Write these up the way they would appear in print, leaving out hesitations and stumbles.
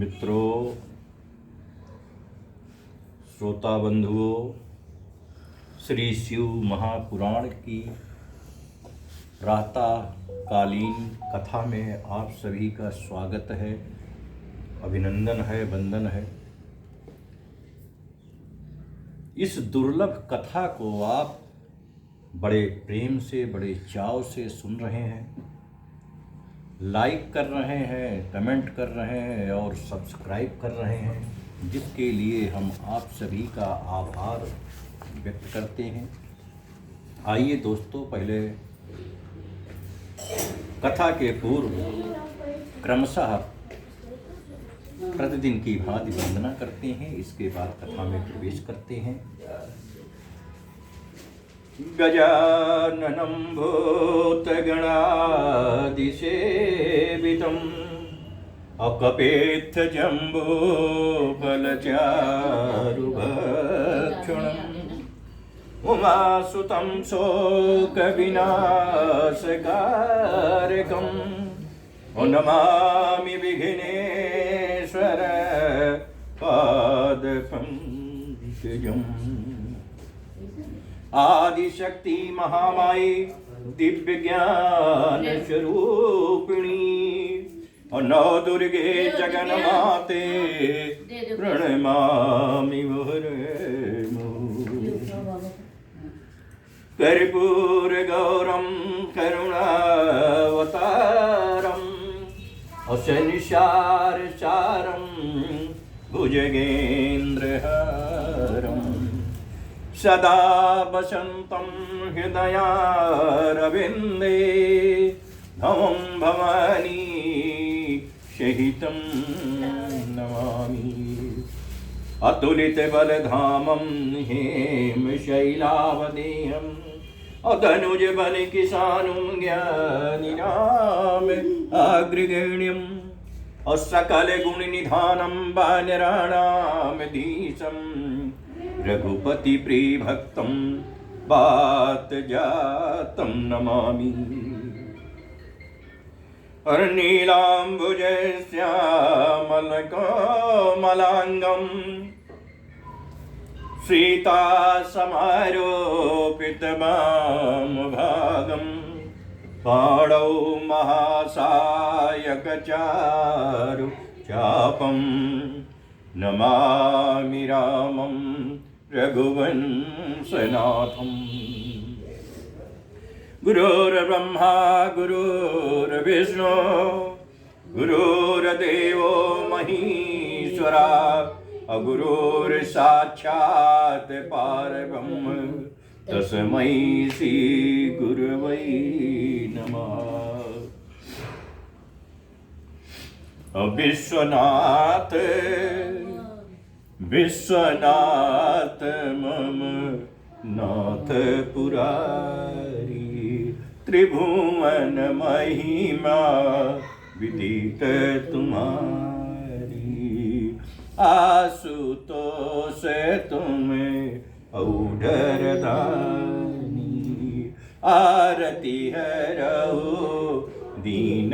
मित्रों, श्रोता बंधुओं, श्री शिव महापुराण की प्रातःकालीन कथा में आप सभी का स्वागत है, अभिनंदन है, वंदन है। इस दुर्लभ कथा को आप बड़े प्रेम से, बड़े चाव से सुन रहे हैं, लाइक कर रहे हैं, कमेंट कर रहे हैं और सब्सक्राइब कर रहे हैं, जिसके लिए हम आप सभी का आभार व्यक्त करते हैं। आइए दोस्तों, पहले कथा के पूर्व क्रमशः प्रतिदिन की भांति वंदना करते हैं, इसके बाद कथा में प्रवेश करते हैं। गजाननं भूतगणादिसेवितम् अकपेत्थजम्बूफलचारुभक्षणम् उमासुतं शोकविनाशकारकम् नमामि विघ्नेश्वर पादपङ्कजम्। आदिशक्ति महामाई दिव्य ज्ञान स्वरूपिणी और नौ दुर्गे जगन्माते प्रणमामि कर्पूर गौरम करुणावतारम शनिशार चारम भुजगेन्द्रहारम सदा वसन्तं हृदयारविन्दे भवं भवानी सहितं नमामि। अतुलितबलधामं हेमशैलावदेहम् अदनुजबलकिशानुं ज्ञानिनाम अग्रगण्यम् सकलगुणनिधानं वानराणामधीशम् रघुपति प्रियभक्तं वातजातं नमामि। नीलाम्बुजश्यामलकोमलाङ्गं सीतासमारोपितवामभागं पाणौ महासायकचारु चापं नमामि रामं रघुवंशनाथम्। गुरुर्ब्रह्मा गुरुर्विष्णु गुरुर्देवो महेश्वरा गुरुर्साक्षात् परब्रह्म तस्मै श्री गुरवे नमः। विश्वनाथ विश्वनाथ मम नाथ पुरारी त्रिभुवन महिमा विदित तुम्हारी। आशुतोष तुम्हें औढ़र दानी आरती है रहो दीन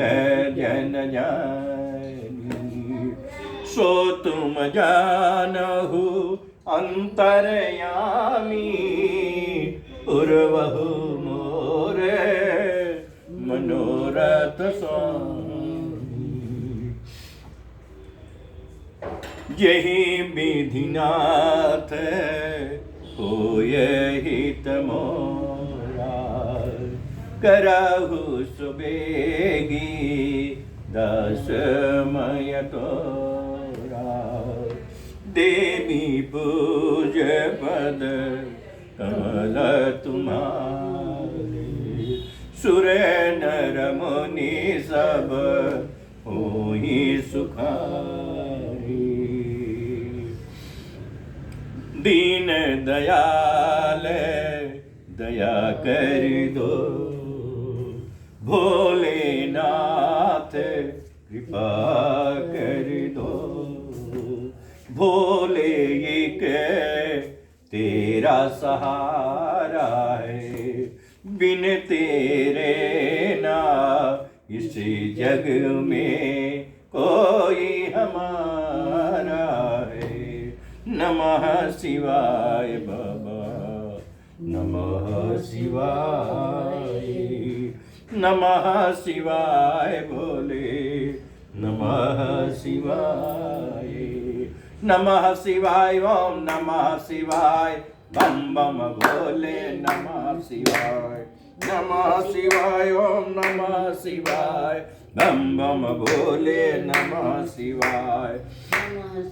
जन जानी। सो तुम जानहु अंतरयामी पूर्वहु मोरे मनोरथ स्वामी। यही विधिनाथ होय हित मोरा करहु सुबेगी दशमय तोरा। देवी पूज पद कमल तुम्हारे सुर नर मुनि सब होहि सुखारी। दीन दयाल दया कर दो भोलेनाथ कृपा कर दो। भोले एक तेरा सहारा है बिन तेरे ना इस जग में कोई हमारा नमः शिवाय बाबा, नमः शिवाय, नमः शिवाय भोले, नमः शिवाय, नमः शिवाय, ओम नमः शिवाय, बम बम भोले, नमः शिवाय, नमः शिवाय, ओम नमः शिवाय, बम बम भोले, नमः शिवाय,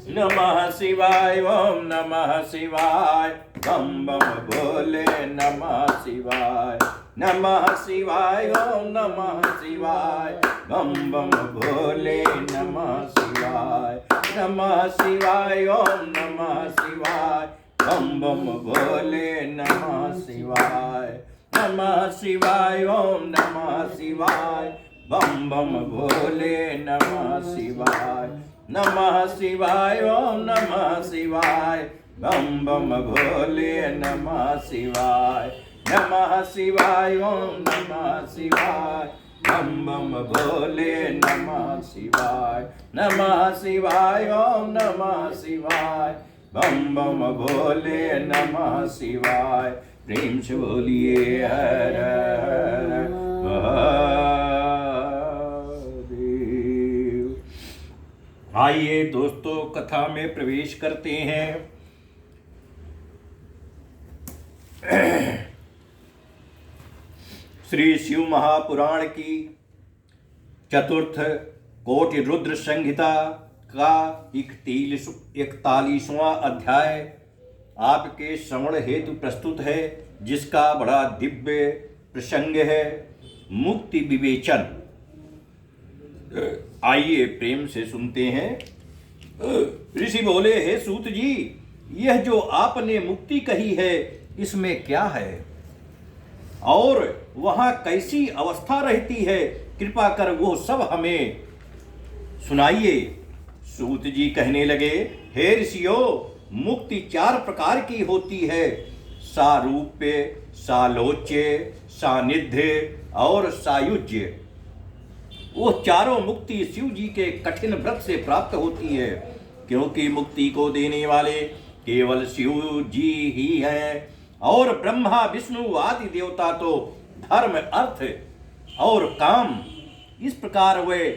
नमः शिवाय, ओम नमः शिवाय, बम बम भोले, नमः शिवाय, नमः शिवाय, ओम नमः शिवाय, बम बम भोले, नमः शिवाय, नमः शिवाय, ओम नमः शिवाय, बम बम भोले, नमः शिवाय, नमः शिवाय, ओम नमः शिवाय, बम बम भोले, नमः शिवाय, नमः शिवाय, ओम नमः शिवाय, बम बम भोले, नमः शिवाय, नमः शिवाय, ओम नमः शिवाय, बम बम भोले, नमः शिवाय, नमः शिवाय, ओम नमः शिवाय, बम बम भोले, नमः शिवाय। प्रेम से बोलिए हर हर महादेव। आइए दोस्तों, कथा में प्रवेश करते हैं। श्री शिव महापुराण की चतुर्थ कोटि रुद्र संहिता का 41वां अध्याय आपके श्रवण हेतु प्रस्तुत है, जिसका बड़ा दिव्य प्रसंग है मुक्ति विवेचन। आइए प्रेम से सुनते हैं। ऋषि बोले, हे सूत जी, यह जो आपने मुक्ति कही है, इसमें क्या है और वहां कैसी अवस्था रहती है? कृपा कर वो सब हमें सुनाइए। सूत जी कहने लगे, हे ऋषियों, मुक्ति 4 प्रकार की होती है, सारूप्य, सालोच्य, सानिध्य और सायुज्य। वो चारों मुक्ति शिव जी के कठिन व्रत से प्राप्त होती है, क्योंकि मुक्ति को देने वाले केवल शिव जी ही हैं, और ब्रह्मा विष्णु आदि देवता तो धर्म, अर्थ और काम, इस प्रकार वे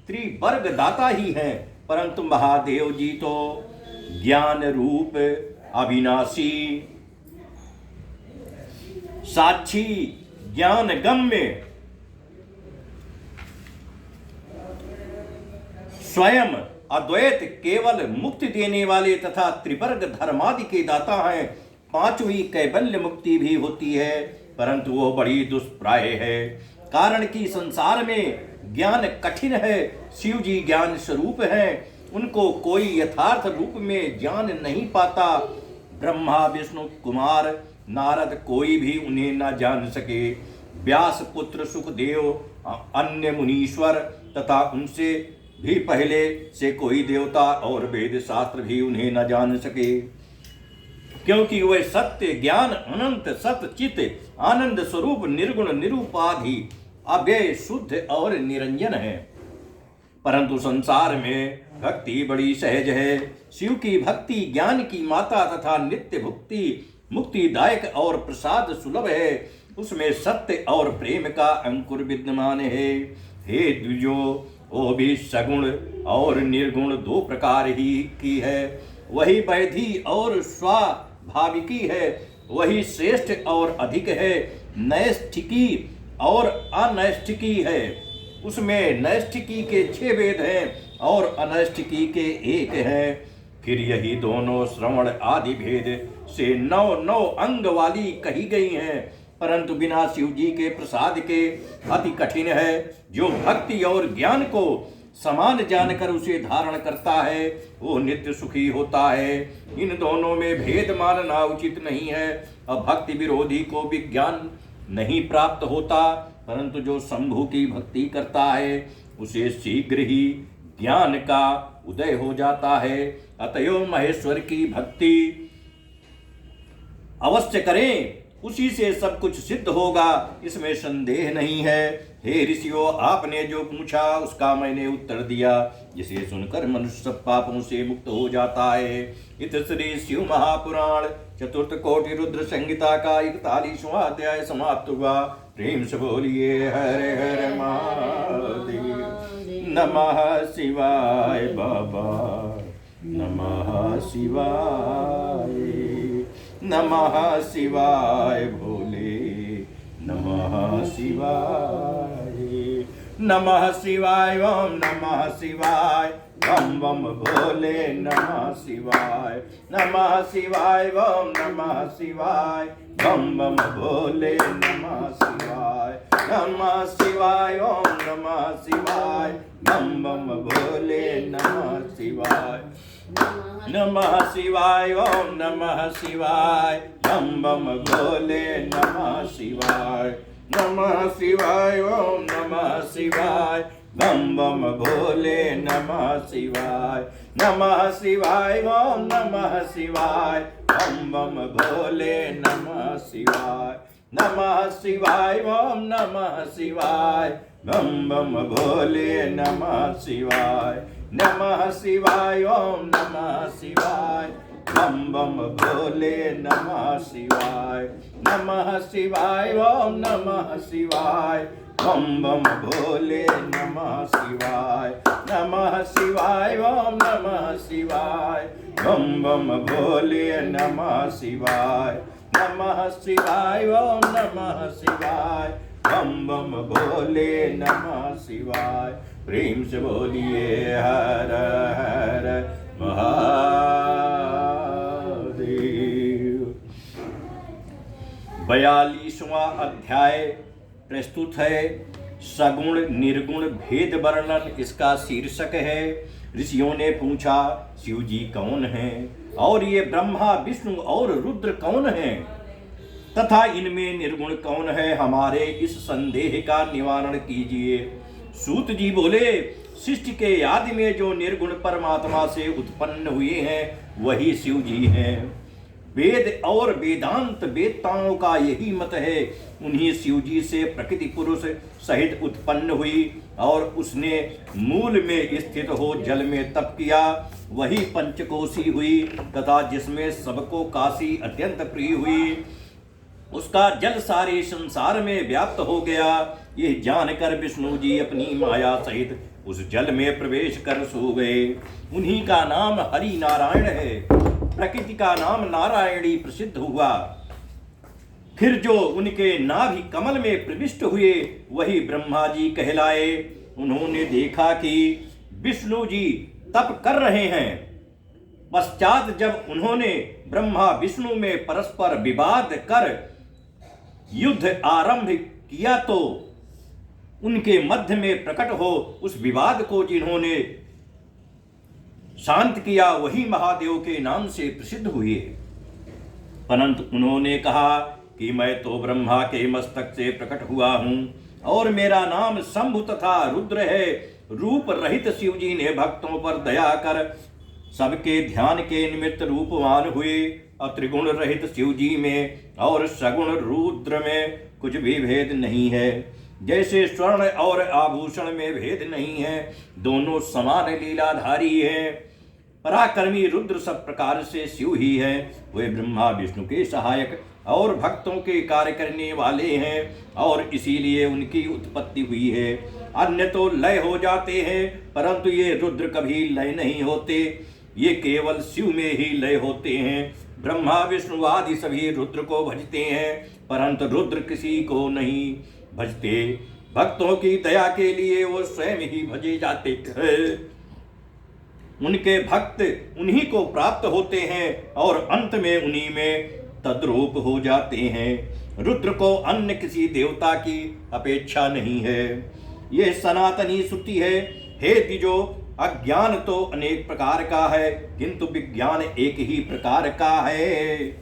त्रिवर्ग दाता ही हैं। परंतु महादेव जी तो ज्ञान रूप, अविनाशी, साक्षी, ज्ञान गम्य, स्वयं अद्वैत, केवल मुक्ति देने वाले तथा त्रिवर्ग धर्मादि के दाता हैं। 5वीं कैवल्य मुक्ति भी होती है, परंतु वो बड़ी दुष्प्राय है, कारण कि संसार में ज्ञान कठिन है। शिव जी ज्ञान स्वरूप हैं, उनको कोई यथार्थ रूप में जान नहीं पाता। ब्रह्मा, विष्णु, कुमार, नारद कोई भी उन्हें न जान सके। व्यास पुत्र सुखदेव, अन्य मुनीश्वर तथा उनसे भी पहले से कोई देवता और वेद शास्त्र भी उन्हें न जान सके, क्योंकि वे सत्य, ज्ञान, अनंत, सत, चित, आनंद स्वरूप, निर्गुण, निरूपाधि, अव्यय, शुद्ध और निरंजन है। परंतु संसार में भक्ति बड़ी सहज है। शिव की भक्ति ज्ञान की माता तथा नित्य भुक्ति, मुक्तिदायक और प्रसाद सुलभ है। उसमें सत्य और प्रेम का अंकुर विद्यमान है। हे द्विजो, वो भी सगुण और निर्गुण 2 प्रकार ही की है। वही वैधि और स्वाभाविकी है, वही श्रेष्ठ और अधिक है। नैष्ठिकी और अनैष्ठिकी है। उसमें नैष्ठिकी के 6 वेद हैं और अनैष्ठिकी के 1 हैं। फिर यही दोनों श्रवण आदि भेद से 9 अंग वाली कही गई हैं, परंतु बिना शिव जी के प्रसाद के अति कठिन है। जो भक्ति और ज्ञान को समान जानकर उसे धारण करता है, वो नित्य सुखी होता है। इन दोनों में भेद मानना उचित नहीं है। अब भक्ति विरोधी को भी ज्ञान नहीं प्राप्त होता, परंतु जो शंभु की भक्ति करता है उसे शीघ्र ही ज्ञान का उदय हो जाता है। अतएव महेश्वर की भक्ति अवश्य करें। उसी से सब कुछ सिद्ध होगा, इसमें संदेह नहीं है। हे ऋषियों, आपने जो पूछा उसका मैंने उत्तर दिया, जिसे सुनकर मनुष्य सब पापों से मुक्त हो जाता है। इत श्री शिव महापुराण चतुर्थ कोटि रुद्र संहिता का 41वां अध्याय समाप्त हुआ। प्रेम से बोलिए हर हर महादेव। नमः शिवाय बाबा, नमः शिवाय, नमः शिवाय भोले, नमः शिवाय, नमः शिवाय, ओम नमः शिवाय, बम बम भोले, नमः शिवाय, नमः शिवाय, ओम नमः शिवाय, बम बम भोले, नमः शिवाय, नमः शिवाय, ओम नमः शिवाय, बम बम भोले, नमः शिवाय, नमः शिवाय, ओम नमः शिवाय, बम बम भोले, नमः शिवाय, नमः शिवाय, ओम नमः शिवाय, बम बम भोले, नमः शिवाय, नमः शिवाय, ओम नमः शिवाय, बम बम भोले, नमः शिवाय, नमः शिवाय, ओम नमः शिवाय, बम बम भोले, नमः शिवाय, नमः शिवाय, ओम नमः शिवाय, बम बम भोले, नमः शिवाय, नमः शिवाय, ओम नमः शिवाय, बम बम भोले, नमः शिवाय, नमः शिवाय, ओम नमः शिवाय, बम बम भोले, नमः शिवाय, नमः शिवाय, ओम नमः शिवाय, बम बम भोले, नमः शिवाय। प्रेम से बोलिए हर हर महादेव। 42वां अध्याय प्रस्तुत है। सगुण निर्गुण भेद वर्णन इसका शीर्षक है। ऋषियों ने पूछा, शिव जी कौन हैं और ये ब्रह्मा विष्णु और रुद्र कौन हैं तथा इनमें निर्गुण कौन है? हमारे इस संदेह का निवारण कीजिए। सूत जी बोले, सृष्टि के आदि में जो निर्गुण परमात्मा से उत्पन्न हुए हैं वही शिव जी हैं। वेद और वेदांत वेदताओं का यही मत है। उन्हीं शिव जी से प्रकृति पुरुष सहित उत्पन्न हुई और उसने मूल में स्थित हो जल में तप किया, वही पंचकोशी हुई तथा जिसमें सबको काशी अत्यंत प्रिय हुई, उसका जल सारे संसार में व्याप्त हो गया। यह जानकर विष्णु जी अपनी माया सहित उस जल में प्रवेश कर सो गए। उन्हीं का नाम हरि नारायण है। प्रकृति का नाम नारायणी प्रसिद्ध हुआ। फिर जो उनके नाभि कमल में प्रविष्ट हुए वही ब्रह्मा जी कहलाए। उन्होंने देखा कि विष्णु जी तप कर रहे हैं। पश्चात जब उन्होंने ब्रह्मा विष्णु में परस्पर विवाद कर युद्ध आरंभ किया तो उनके मध्य में प्रकट हो उस विवाद को जिन्होंने शांत किया वही महादेव के नाम से प्रसिद्ध हुए। परंतु उन्होंने कहा कि मैं तो ब्रह्मा के मस्तक से प्रकट हुआ हूं और मेरा नाम शंभु तथा रुद्र है। रूप रहित शिव जी ने भक्तों पर दया कर सबके ध्यान के निमित्त रूपवान हुए। त्रिगुण रहित शिव जी में और सगुण रुद्र में कुछ भी भेद नहीं है। जैसे स्वर्ण और आभूषण में भेद नहीं है, दोनों समान लीलाधारी हैं। पराक्रमी रुद्र सब प्रकार से शिव ही है। वे ब्रह्मा विष्णु के सहायक और भक्तों के कार्य करने वाले हैं और इसीलिए उनकी उत्पत्ति हुई है। अन्य तो लय हो जाते हैं परंतु ये रुद्र कभी लय नहीं होते। ये केवल शिव में ही लय होते हैं। ब्रह्मा विष्णु आदि सभी रुद्र को भजते हैं परंतु रुद्र किसी को नहीं भजते। भक्तों की दया के लिए वो स्वयं ही भजे जाते हैं। उनके भक्त उन्हीं को प्राप्त होते हैं और अंत में उन्हीं में तद्रूप हो जाते हैं। रुद्र को अन्य किसी देवता की अपेक्षा नहीं है। यह सनातनी श्रुति है। हे द्विजो, अज्ञान तो अनेक प्रकार का है किंतु विज्ञान एक ही प्रकार का है।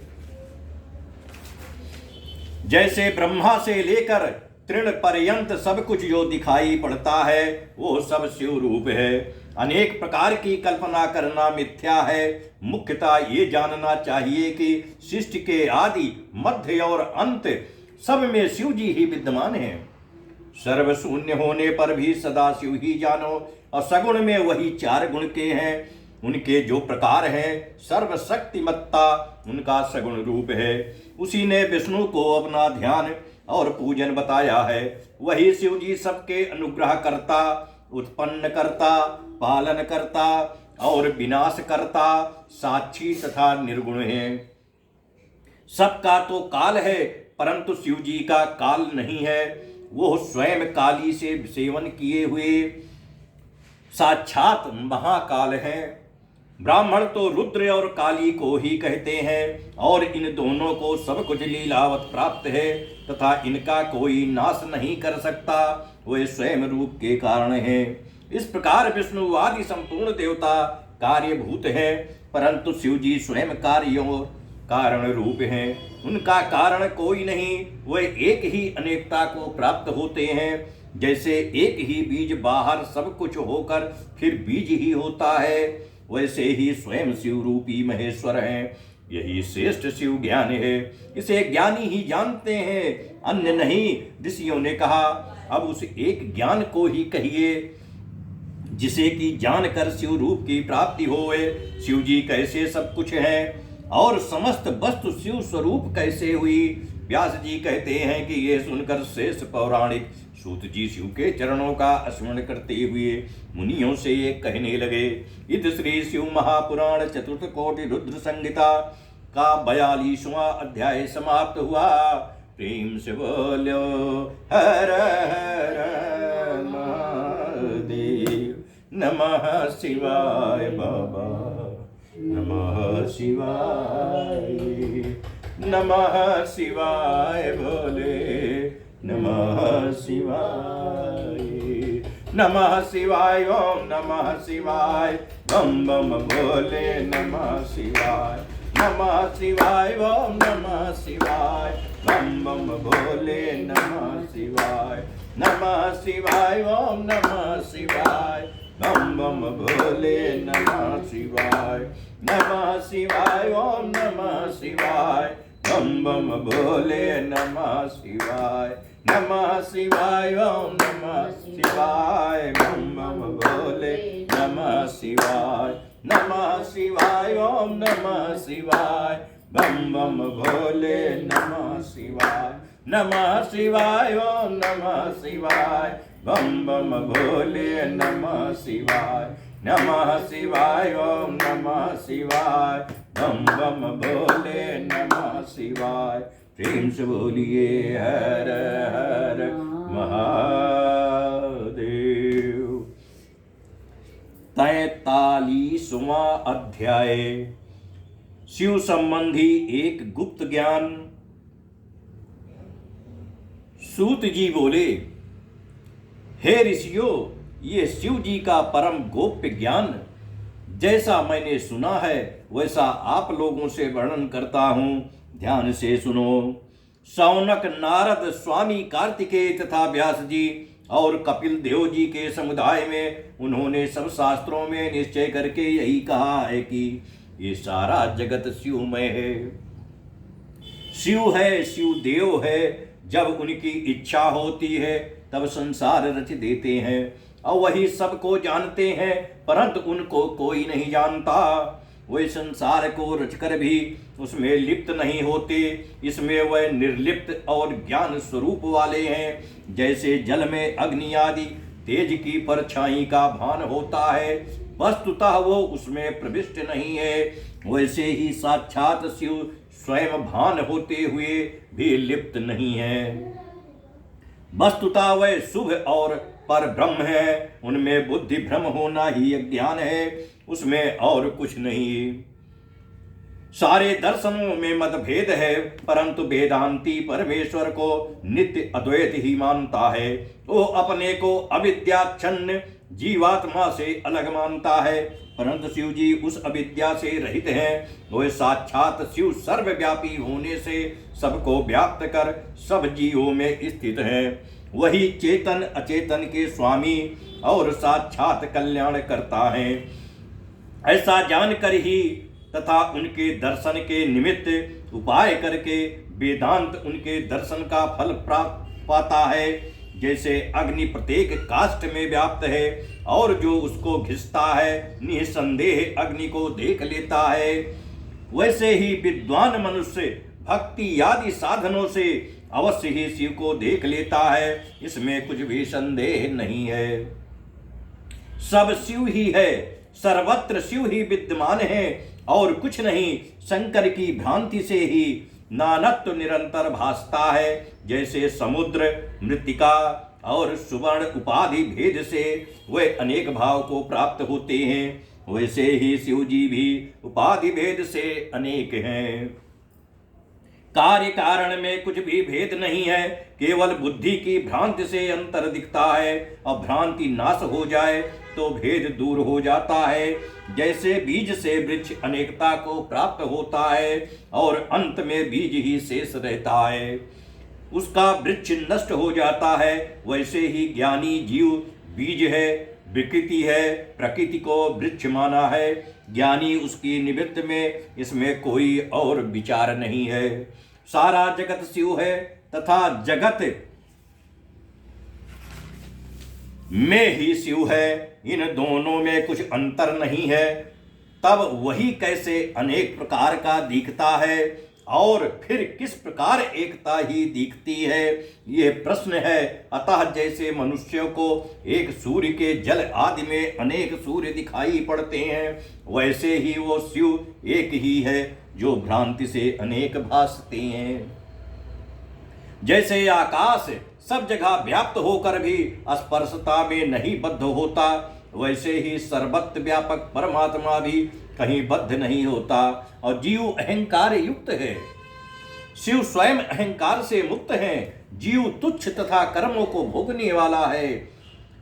जैसे ब्रह्मा से लेकर तृण पर्यंत सब कुछ जो दिखाई पड़ता है वो सब शिव रूप है अनेक प्रकार की कल्पना करना मिथ्या है। मुख्यतः ये जानना चाहिए कि सृष्टि के आदि, मध्य और अंत सब में शिव जी ही विद्यमान हैं। सर्व शून्य होने पर भी सदा शिव ही जानो। और सगुण में वही 4 गुण के हैं। उनके जो प्रकार हैं, सर्वशक्तिमत्ता उनका सगुण रूप है। उसी ने विष्णु को अपना ध्यान और पूजन बताया है। वही शिव जी सबके अनुग्रह करता, उत्पन्न करता, पालन करता और विनाश करता, साक्षी तथा निर्गुण है। सबका तो काल है, परंतु शिव जी का काल नहीं है। वो स्वयं काली से सेवन किए हुए साक्षात महाकाल है। ब्राह्मण तो रुद्र और काली को ही कहते हैं, और इन दोनों को सब कुछ लीलावत प्राप्त है तथा इनका कोई नाश नहीं कर सकता। वे स्वयं रूप के कारण है। इस प्रकार विष्णु आदि संपूर्ण देवता कार्यभूत है, परंतु शिव जी स्वयं कार्यों कारण रूप हैं। उनका कारण कोई नहीं, वे एक ही अनेकता को प्राप्त होते हैं। जैसे एक ही बीज बाहर सब कुछ होकर फिर बीज ही होता है, वैसे ही स्वयं शिव रूपी महेश्वर हैं। यही श्रेष्ठ शिव ज्ञान है। इसे ज्ञानी ही जानते हैं, अन्य नहीं। ऋषियों ने कहा, अब उस एक ज्ञान को ही कहिए जिसे कि जानकर शिव रूप की प्राप्ति होए। शिव जी कैसे सब कुछ हैं और समस्त वस्तु शिव स्वरूप कैसे हुई। व्यास जी कहते हैं कि ये सुनकर श्रेष्ठ पौराणिक सूत जी शिव के चरणों का स्मरण करते हुए मुनियों से ये कहने लगे। इत श्री शिव महापुराण चतुर्थ कोटि रुद्र संहिता का 42वां अध्याय समाप्त हुआ। प्रेम से बोलो हर हर महादेव। नमः शिवाय बाबा, नमः शिवाय, नमः शिवाय भोले, नमः शिवाय, नमः शिवाय, ओम नमः शिवाय, बम बम भोले, नमः शिवाय, नमः शिवाय, ओम नमः शिवाय, बम बम भोले, नमः शिवाय, नमः शिवाय, ओम नमः शिवाय, बम बम भोले, नमः शिवाय, नमः शिवाय, ओम नमः शिवाय, बम बम भोले, नमः शिवाय, नमः शिवाय, ओम नमः शिवाय, बम बम भोले, नमः शिवाय, नमः शिवाय, ओम नमः शिवाय, बम बम भोले, नमः शिवाय, नमः शिवाय, ओम नमः शिवाय, बम बम भोले, नमः शिवाय, नमः शिवाय, ओम नमः शिवाय, बम बम भोले, नमः शिवाय। प्रेम से बोलिए हर हर महादेव। 43वां अध्याय शिव संबंधी एक गुप्त ज्ञान। सूत जी बोले, हे ऋषियों, ये शिव जी का परम गोप्य ज्ञान जैसा मैंने सुना है वैसा आप लोगों से वर्णन करता हूँ, ध्यान से सुनो। शौनक, नारद, स्वामी कार्तिकेय तथा व्यास जी और कपिल देव जी के समुदाय में उन्होंने सब शास्त्रों में निश्चय करके यही कहा है कि ये सारा जगत शिवमय है। शिव है, शिव देव है। जब उनकी इच्छा होती है तब संसार रच देते हैं और वही सबको जानते हैं, परंतु उनको कोई नहीं जानता। वे संसार को रचकर भी उसमें लिप्त नहीं होते। इसमें वह निर्लिप्त और ज्ञान स्वरूप वाले हैं। जैसे जल में अग्नि आदि तेज की परछाई का भान होता है, वस्तुतः वो उसमें प्रविष्ट नहीं है, वैसे ही साक्षात शिव स्वयं भान होते हुए भी लिप्त नहीं है। वस्तुतः वह शुभ और पर ब्रह्म है। उनमें बुद्धि भ्रम होना ही अज्ञान है, उसमें और कुछ नहीं। सारे दर्शनों में मतभेद है, परंतु वेदांती परमेश्वर को नित्य अद्वैत ही मानता है। वो अपने को अविद्याच्छन्न जीवात्मा से अलग मानता है, परंतु शिव जी उस अविद्या से रहित हैं। वह साक्षात शिव सर्वव्यापी होने से सबको व्याप्त कर सब जीवों में स्थित है। वही चेतन अचेतन के स्वामी और साक्षात कल्याण करता है। ऐसा जानकर ही तथा उनके दर्शन के निमित्त उपाय करके वेदांत उनके दर्शन का फल प्राप्त पाता है। जैसे अग्नि प्रत्येक काष्ठ में व्याप्त है और जो उसको घिसता है निसंदेह अग्नि को देख लेता है, वैसे ही विद्वान मनुष्य भक्ति आदि साधनों से अवश्य ही शिव को देख लेता है, इसमें कुछ भी संदेह नहीं है। सब शिव ही है, सर्वत्र शिव ही विद्यमान है और कुछ नहीं। शंकर की भ्रांति से ही नानत्व निरंतर भासता है। जैसे समुद्र मृत्तिका और सुवर्ण उपाधि भेद से वे अनेक भाव को प्राप्त होते हैं, वैसे ही शिव जी भी उपाधि भेद से अनेक हैं। कार्य कारण में कुछ भी भेद नहीं है, केवल बुद्धि की भ्रांति से अंतर दिखता है। और भ्रांति नाश हो जाए तो भेद दूर हो जाता है। जैसे बीज से वृक्ष अनेकता को प्राप्त होता है और अंत में बीज ही शेष रहता है, उसका वृक्ष नष्ट हो जाता है, वैसे ही ज्ञानी जीव बीज है, विकृति है, प्रकृति को वृक्ष माना है। ज्ञानी उसकी निमित्त में, इसमें कोई और विचार नहीं है। सारा जगत शिव है तथा जगत में ही शिव है, इन दोनों में कुछ अंतर नहीं है। तब वही कैसे अनेक प्रकार का दिखता है और फिर किस प्रकार एकता ही दिखती है, ये प्रश्न है। अतः जैसे मनुष्यों को एक सूर्य के जल आदि में अनेक सूर्य दिखाई पड़ते हैं, वैसे ही वो शिव एक ही है जो भ्रांति से अनेक भासते हैं। जैसे आकाश सब जगह व्याप्त होकर भी स्पर्शता में नहीं बद्ध होता, वैसे ही सर्वत्र व्यापक परमात्मा भी कहीं बद्ध नहीं होता। और जीव अहंकार युक्त है, शिव स्वयं अहंकार से मुक्त है। जीव तुच्छ तथा कर्मों को भोगने वाला है।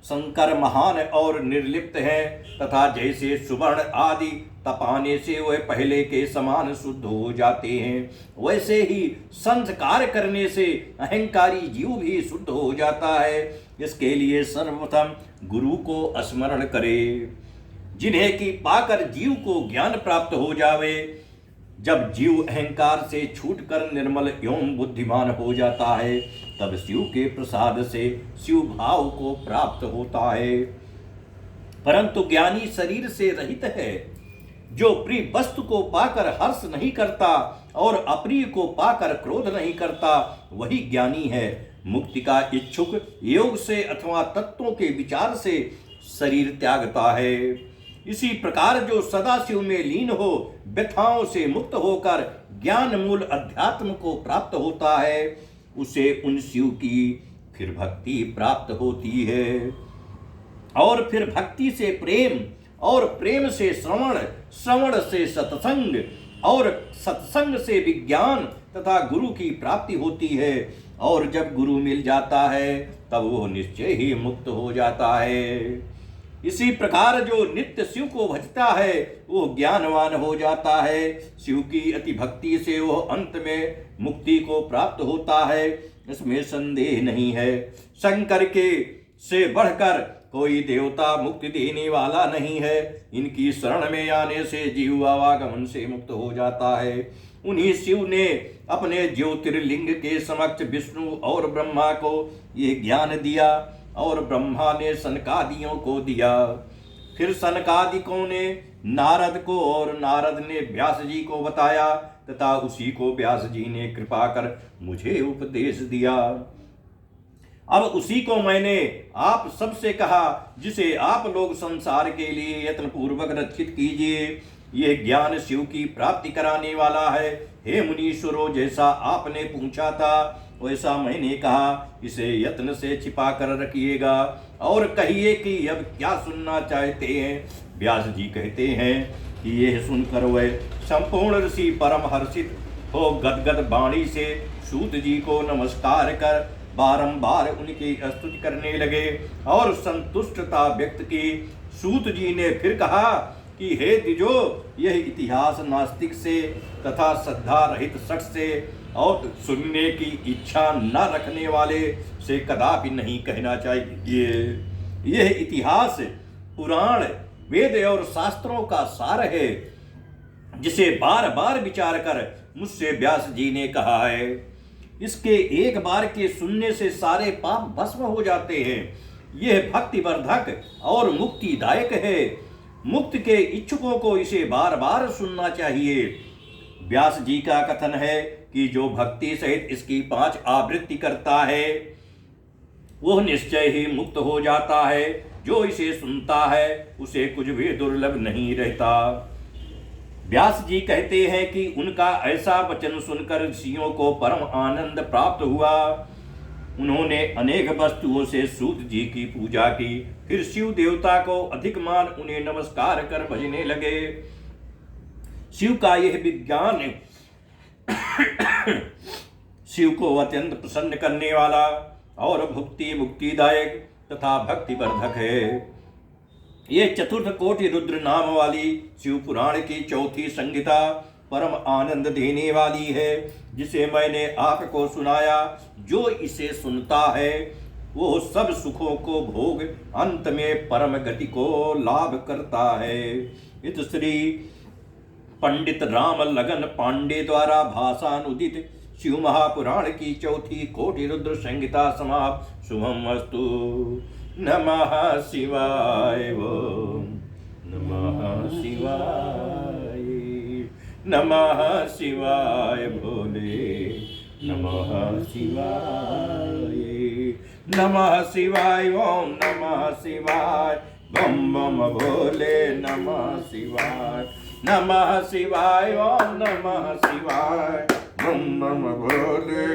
शंकर महान और निर्लिप्त है तथा जैसे सुवर्ण आदि तपाने से वे पहले के समान शुद्ध हो जाते हैं, वैसे ही संस्कार करने से अहंकारी जीव भी शुद्ध हो जाता है। इसके लिए सर्वप्रथम गुरु को स्मरण करे, जिन्हें कि पाकर जीव को ज्ञान प्राप्त हो जावे। जब जीव अहंकार से छूटकर निर्मल एवं बुद्धिमान हो जाता है, तब शिव के प्रसाद से शिव भाव को प्राप्त होता है। परंतु ज्ञानी शरीर से रहित है, जो प्रिय वस्तु को पाकर हर्ष नहीं करता और अप्रिय को पाकर क्रोध नहीं करता, वही ज्ञानी है। मुक्ति का इच्छुक योग से अथवा तत्वों के विचार से शरीर त्यागता है। इसी प्रकार जो सदा शिव में लीन हो, व्यथाओं से मुक्त होकर ज्ञान मूल अध्यात्म को प्राप्त होता है, उसे उन शिव की फिर भक्ति प्राप्त होती है। और फिर भक्ति से प्रेम और प्रेम से श्रवण, श्रवण से सत्संग और सत्संग से विज्ञान तथा गुरु की प्राप्ति होती है। और जब गुरु मिल जाता है तब वो निश्चय ही मुक्त हो जाता है। इसी प्रकार जो नित्य शिव को भजता है वो ज्ञानवान हो जाता है। शिव की अति भक्ति से वो अंत में मुक्ति को प्राप्त होता है, इसमें संदेह नहीं है। शंकर के से बढ़कर कोई देवता मुक्ति देने वाला नहीं है। इनकी शरण में आने से जीव आवागमन से मुक्त हो जाता है। उन्हीं शिव ने अपने ज्योतिर्लिंग के समक्ष विष्णु और ब्रह्मा को ये ज्ञान दिया और ब्रह्मा ने सनकादियों को दिया। फिर सनकादिकों ने नारद को और नारद ने व्यास जी को बताया तथा उसी को व्यास जी ने कृपा कर मुझे उपदेश दिया। अब उसी को मैंने आप सबसे कहा, जिसे आप लोग संसार के लिए यत्न पूर्वक रक्षित कीजिए। यह ज्ञान शिव की प्राप्ति कराने वाला है। हे मुनीश्वरों, जैसा आपने पूछा था वैसा मैंने कहा, इसे यत्न से छिपा कर रखिएगा और कहिए कि अब क्या सुनना चाहते हैं। व्यास जी कहते हैं कि यह सुनकर वह संपूर्ण ऋषि परम हर्षित हो गदगद वाणी से सूत जी को नमस्कार कर बारंबार उनकी स्तुति करने लगे और संतुष्टता व्यक्त की। सूत जी ने फिर कहा कि हे द्विजो, यह इतिहास नास्तिक से तथा श्रद्धा रहित शख्स से और सुनने की इच्छा न रखने वाले से कदापि नहीं कहना चाहिए। यह इतिहास, पुराण, वेद और शास्त्रों का सार है, जिसे बार बार विचार कर मुझसे व्यास जी ने कहा है। इसके एक बार के सुनने से सारे पाप भस्म हो जाते हैं। यह भक्तिवर्धक और मुक्तिदायक है। मुक्त के इच्छुकों को इसे बार बार सुनना चाहिए। व्यास जी का कथन है कि जो भक्ति सहित इसकी 5 आवृत्ति करता है वह निश्चय ही मुक्त हो जाता है। जो इसे सुनता है उसे कुछ भी दुर्लभ नहीं रहता। व्यास जी कहते हैं कि उनका ऐसा वचन सुनकर ऋषियों को परम आनंद प्राप्त हुआ। उन्होंने अनेक वस्तुओं से सूत जी की पूजा की। फिर शिव देवता को अधिक मान उन्हें नमस्कार कर भजने लगे। शिव का यह विज्ञान शिव को अत्यंत प्रसन्न करने वाला और भुक्ति मुक्तिदायक तथा भक्तिवर्धक है। ये चतुर्थ कोटि रुद्र नाम वाली शिव पुराण की चौथी संहिता परम आनंद देने वाली है, जिसे मैंने आपको सुनाया। जो इसे सुनता है वो सब सुखों को भोग अंत में परम गति को लाभ करता है। इत श्री पंडित राम लगन पांडे द्वारा भाषानुदित शिव महापुराण की चौथी कोटि रुद्र संहिता समाप्त। शुभम अस्तु। नमः शिवाय। ओम नमः शिवाय। नमः शिवाय भोले। नमः शिवाय। नमः शिवाय। ओम नमः शिवाय। बम बम भोले। नमः शिवाय। नमः शिवाय। ओम नमः शिवाय। बम बम भोले।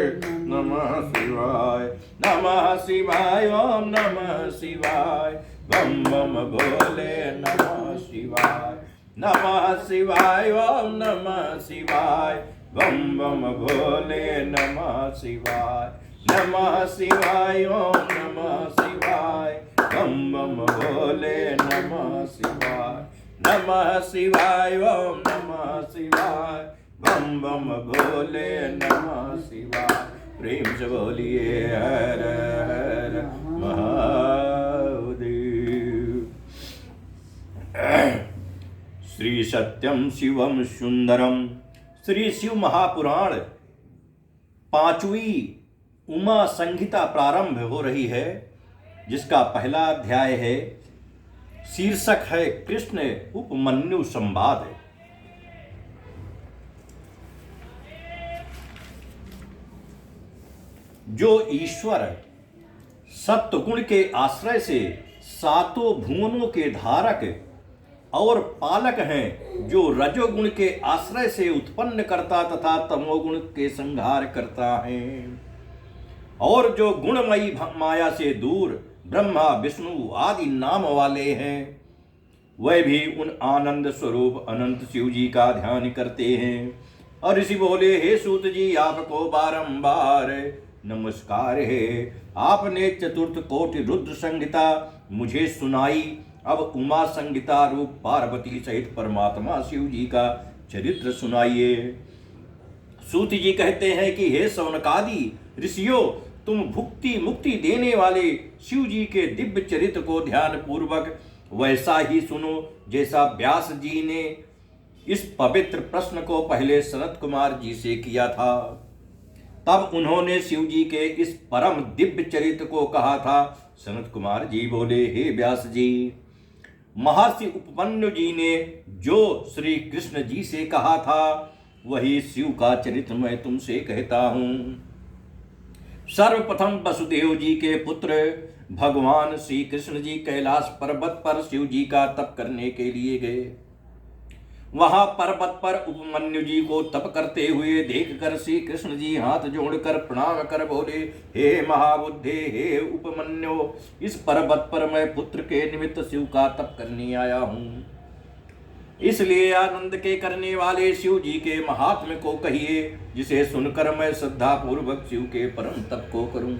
नमः शिवाय। नमः शिवाय। ओम नमः शिवाय। बम बम भोले। नमः शिवाय। नमः शिवाय। ओम नमः शिवाय। बम बम भोले। नमः शिवाय। नमः शिवाय। ओम नमः शिवाय। बम बम भोले। नमः शिवाय। नमः शिवाय। ओम नमः शिवाय। बम बम भोले। नमः शिवाय। प्रेम से बोलिए हर हर महादेव। श्री सत्यम शिवम सुंदरम। श्री शिव महापुराण 5वीं उमा संहिता प्रारंभ हो रही है, जिसका पहला अध्याय है। शीर्षक है कृष्ण उपमन्यु संवाद। जो ईश्वर सत्व गुण के आश्रय से सातों भुवनों के धारक और पालक हैं, जो रजोगुण के आश्रय से उत्पन्न करता तथा तमोगुण के संहार करता है, और जो गुणमयी माया से दूर ब्रह्मा विष्णु आदि नाम वाले हैं, वह भी उन आनंद स्वरूप अनंत शिव जी का ध्यान करते हैं। और ऋषि बोले, हे सूत जी, आपको बारंबार नमस्कार है। आपने चतुर्थ कोटि रुद्र संहिता मुझे सुनाई। अब उमा संहिता रूप पार्वती सहित परमात्मा शिव जी का चरित्र सुनाइए। सूत जी कहते हैं कि हे सौनकादि ऋषियों, तुम भुक्ति मुक्ति देने वाले शिव जी के दिव्य चरित्र को ध्यान पूर्वक वैसा ही सुनो जैसा व्यास जी ने इस पवित्र प्रश्न को पहले सनत कुमार जी से किया था। तब उन्होंने शिव जी के इस परम दिव्य चरित्र को कहा था। सनत कुमार जी बोले, हे व्यास जी, महर्षि उपमन्यु जी ने जो श्री कृष्ण जी से कहा था वही शिव का चरित्र मैं तुमसे कहता हूँ। सर्वप्रथम वसुदेव जी के पुत्र भगवान श्री कृष्ण जी कैलाश पर्वत पर शिव जी का तप करने के लिए गए। वहां पर्वत पर उपमन्यु जी को तप करते हुए देखकर श्री कृष्ण जी हाथ जोड़कर प्रणाम कर बोले, हे महाबुद्धे, हे उपमन्यु, इस पर्वत पर मैं पुत्र के निमित्त शिव का तप करने आया हूँ। इसलिए आनंद के करने वाले शिव जी के महात्म्य को कहिए, जिसे सुनकर मैं श्रद्धा पूर्वक शिव के परम तप को करूं।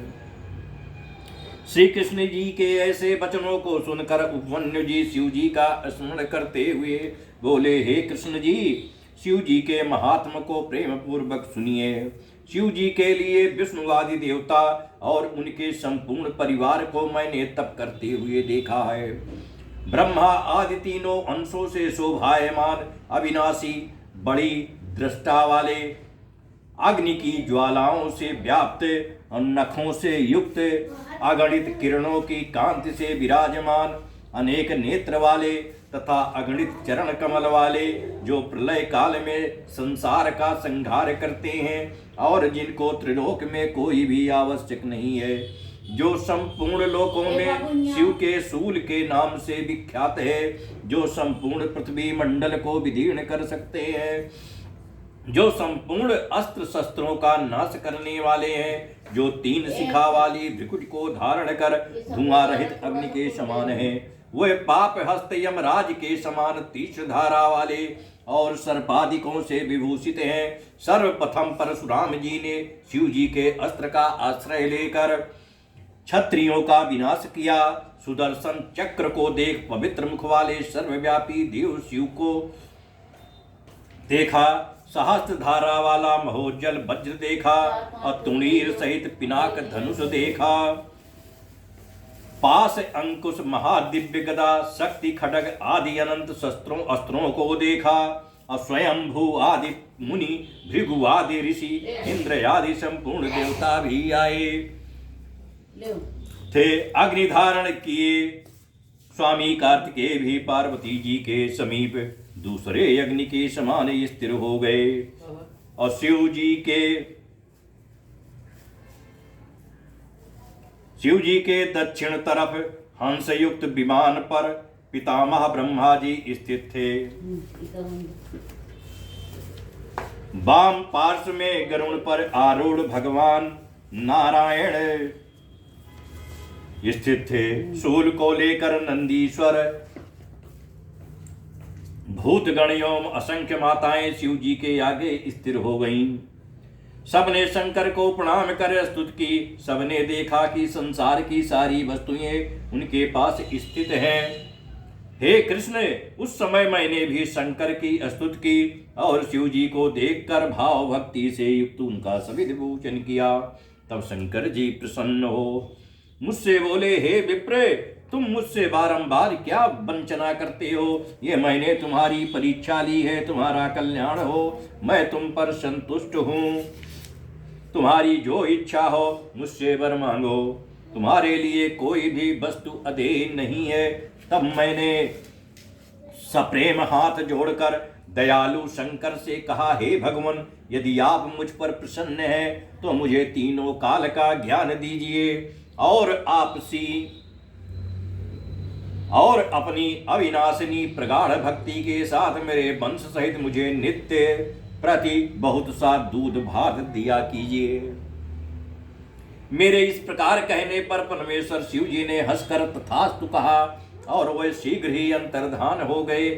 श्री कृष्ण जी के ऐसे वचनों को सुनकर उपमन्यु जी शिव जी का स्मरण करते हुए बोले, हे कृष्ण जी, शिव जी के महात्म को प्रेम पूर्वक सुनिए। शिव जी के लिए विष्णु आदि देवता और उनके संपूर्ण परिवार को मैंने तप करते हुए देखा है। ब्रह्मा आदि तीनों अंशों से शोभायमान अविनाशी बड़ी दृष्टा वाले अग्नि की ज्वालाओं से व्याप्त और नखों से युक्त अगणित किरणों की कांति से विराजमान अनेक नेत्र वाले तथा अगणित चरण कमल वाले जो प्रलय काल में संसार का संहार करते हैं और जिनको त्रिलोक में कोई भी आवश्यक नहीं है, जो संपूर्ण लोकों में शिव के शूल के नाम से विख्यात है, जो संपूर्ण पृथ्वी मंडल को विदीर्ण कर सकते हैं, जो संपूर्ण अस्त्र शस्त्रों का नाश करने वाले हैं, जो 3 शिखा वाली भ्रिकुट को धारण कर धुआं रहित अग्नि के समान है, वह पाप हस्त यमराज के समान तीक्ष्ण धारा वाले और सर्पादिकों से विभूषित हैं। सर्वप्रथम परशुराम जी ने शिव जी के अस्त्र का आश्रय लेकर क्षत्रियों का विनाश किया। सुदर्शन चक्र को देख पवित्र मुख वाले सर्वव्यापी देव शिव को देखा। सहस्त्र धारा वाला महोज्जल वज्र देखा और तुणीर सहित पिनाक धनुष देखा। पास अंकुश महादिव्य गदा शक्ति खड्ग आदि अनंत शस्त्रों अस्त्रों को देखा और स्वयंभू आदि मुनि भृगु आदि ऋषि इंद्र आदि संपूर्ण देवता भी आए थे। अग्नि धारण किए स्वामी कार्तिकेय भी पार्वती जी के समीप दूसरे अग्नि के समान स्थिर हो गए और शिव जी के दक्षिण तरफ हंसयुक्त विमान पर पितामह ब्रह्मा जी स्थित थे। वाम पार्श्व में गरुड़ पर आरूढ़ भगवान नारायण स्थित थे। शूल को लेकर नंदीश्वर भूतगण एवं असंख्य माताएं शिव जी के आगे स्थिर हो गईं। सबने शंकर को प्रणाम कर स्तुत की। सबने देखा कि संसार की सारी वस्तुएं उनके पास स्थित हैं। हे कृष्ण, उस समय मैंने भी शंकर की स्तुति की और शिव जी को देखकर भाव भक्ति से युक्त उनका सविध पूजन किया। तब शंकर जी प्रसन्न हो मुझसे बोले, हे विप्र, तुम मुझसे बारंबार क्या वंचना करते हो? ये मैंने तुम्हारी परीक्षा ली है, तुम्हारा कल्याण हो, मैं तुम पर संतुष्ट हूँ। तुम्हारी जो इच्छा हो मुझसे वर मांगो। तुम्हारे लिए कोई भी वस्तु अधेय नहीं है। तब मैंने सप्रेम हाथ जोड़कर दयालु शंकर से कहा, हे भगवान, यदि आप मुझ पर प्रसन्न हैं तो मुझे तीनों काल का ज्ञान दीजिए और अपनी अविनाशिनी प्रगाढ़ भक्ति के साथ मेरे वंश सहित मुझे नित्य प्रति बहुत सा दूध भात दिया कीजिए। मेरे इस प्रकार कहने पर परमेश्वर शिव जी ने हंसकर तथास्तु कहा और वह शीघ्र ही अंतर्धान हो गए।